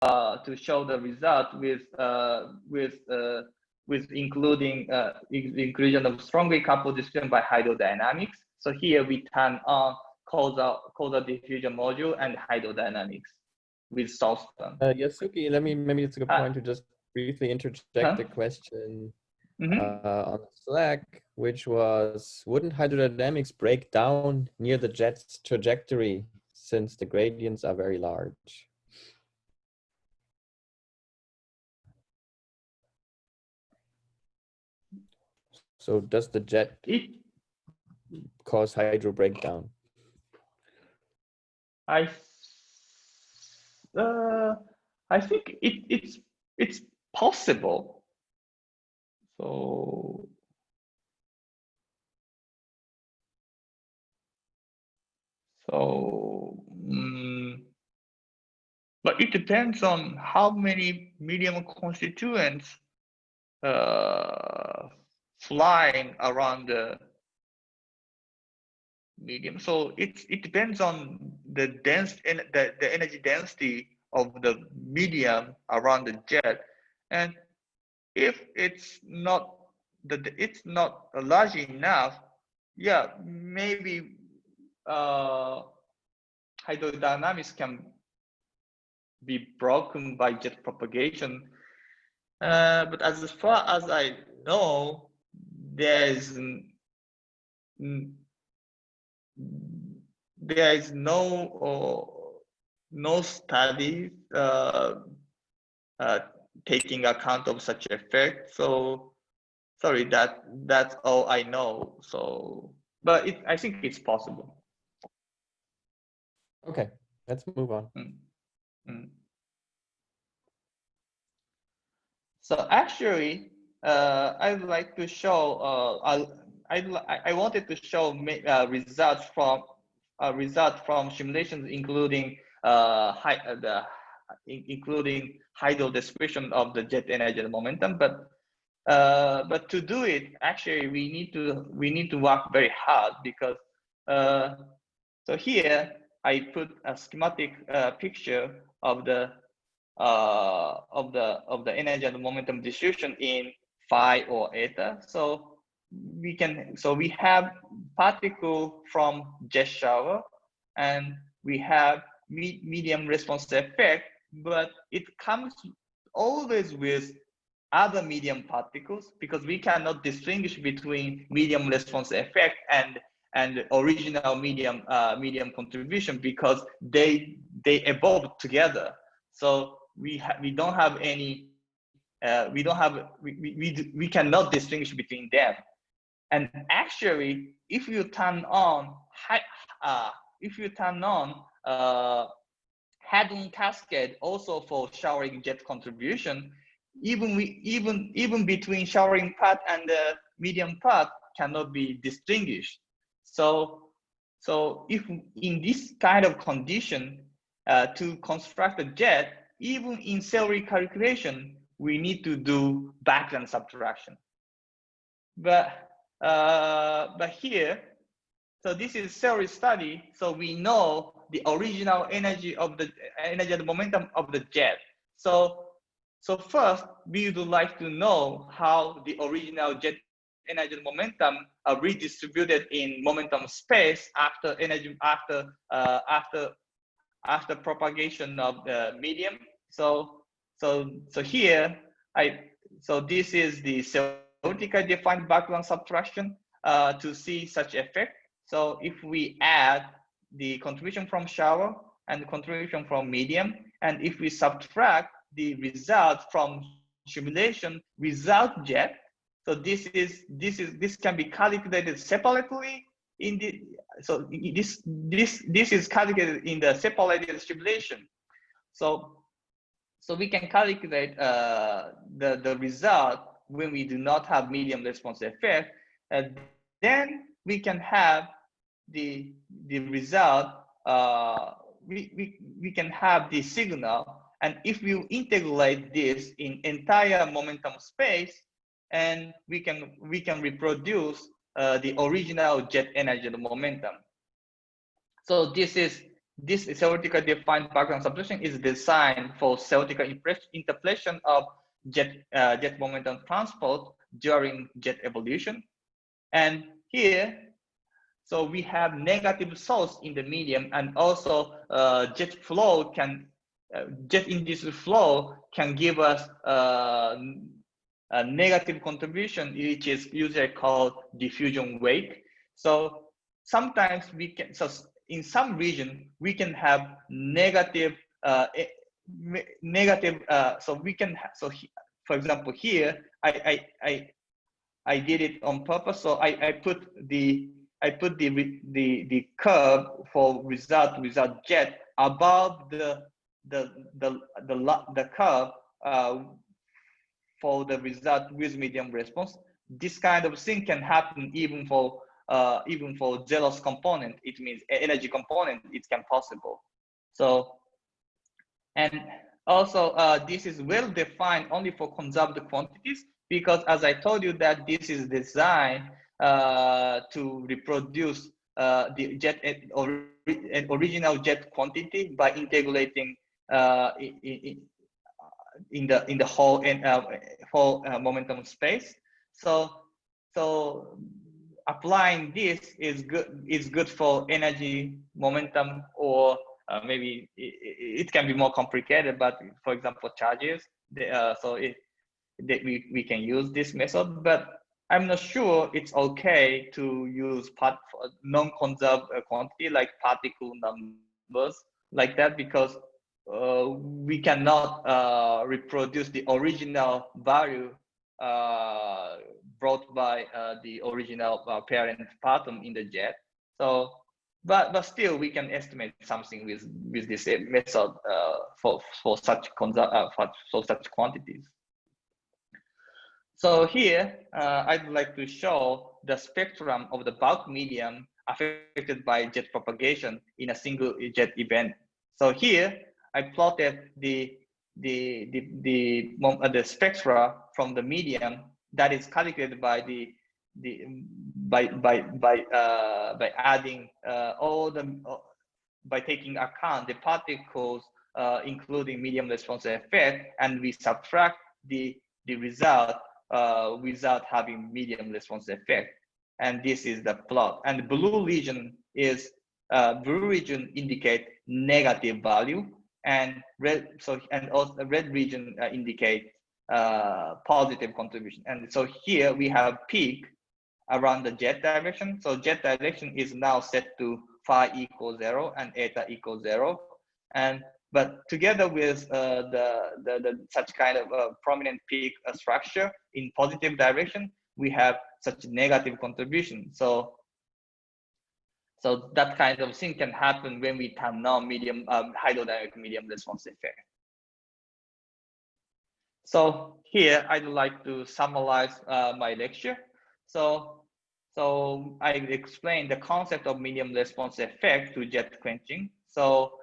the result with including inclusion of strongly coupled distribution by hydrodynamics. So here we turn on causal diffusion module and hydrodynamics with Salston. Yasuki, maybe it's a good point to just briefly interject the question on Slack, which was, wouldn't hydrodynamics break down near the jet's trajectory since the gradients are very large? So does the jet cause hydro breakdown? I think it's possible. But it depends on how many medium constituents flying around the medium. So it depends on the energy density of the medium around the jet, and if it's not large enough, yeah, maybe hydrodynamics can be broken by jet propagation. But as far as I know, there is no study taking account of such effect. So sorry, that's all I know. So, but I think it's possible. Okay, let's move on. So actually, I would like to show. I wanted to show results from simulations, including including hydro description of the jet energy and momentum. But to do it, actually, we need to work very hard, because so here I put a schematic picture of the energy and momentum distribution in phi or eta. So we have particle from jet shower, and we have medium response effect, but it comes always with other medium particles, because we cannot distinguish between medium response effect and original medium contribution, because they evolved together. So we don't have any we cannot distinguish between them. And actually, if you turn on hadron cascade also for showering jet contribution, even between showering part and the medium part cannot be distinguished. So if in this kind of condition, to construct a jet, even in theory calculation, we need to do background subtraction. But here, so this is theory study, so we know the original energy of the momentum of the jet. So first, we would like to know how the original jet energy and momentum are redistributed in momentum space after propagation of the medium. So here this is the theoretically defined background subtraction to see such effect. So if we add the contribution from shower and the contribution from medium, and if we subtract the result from simulation without jet, so this can be calculated separately in the, so this is calculated in the separated simulation. So we can calculate the result when we do not have medium response effect, and then we can have the result. We can have the signal, and if you integrate this in entire momentum space, and we can reproduce the original jet energy and momentum. So this is this theoretically defined background subtraction is designed for theoretical interpolation of jet momentum transport during jet evolution. And here, so we have negative source in the medium, and also jet flow can jet-induced flow can give us a negative contribution, which is usually called diffusion wake. So sometimes we can, so in some region we can have negative so we can for example here I did it on purpose. So I put the curve for result jet above the curve for the result with medium response. This kind of thing can happen even for zeros component. It means energy component. It can possible. So, and also this is well defined only for conserved quantities, because as I told you that this is designed to reproduce the jet original jet quantity by integrating in the whole momentum space. So applying this is good for energy momentum, or maybe it can be more complicated, but for example charges. So we can use this method, but I'm not sure it's okay to use non-conserved quantity like particle numbers like that, because we cannot reproduce the original value brought by the original parent atom in the jet. So, but still we can estimate something with this method for such quantities. So here I'd like to show the spectrum of the bulk medium affected by jet propagation in a single jet event. So here I plotted the spectra from the medium that is calculated by by adding by taking account the particles including medium response effect, and we subtract the result without having medium response effect. And this is the plot. And the blue region is indicate negative value, and red also the red region indicate positive contribution. And so here we have peak around the jet direction. So jet direction is now set to phi equals 0 and eta equals 0. And but together with the such kind of prominent peak structure in positive direction, we have such negative contribution. So that kind of thing can happen when we turn on medium hydrodynamic medium response effect. So here I'd like to summarize my lecture. So I explained the concept of medium response effect to jet quenching. So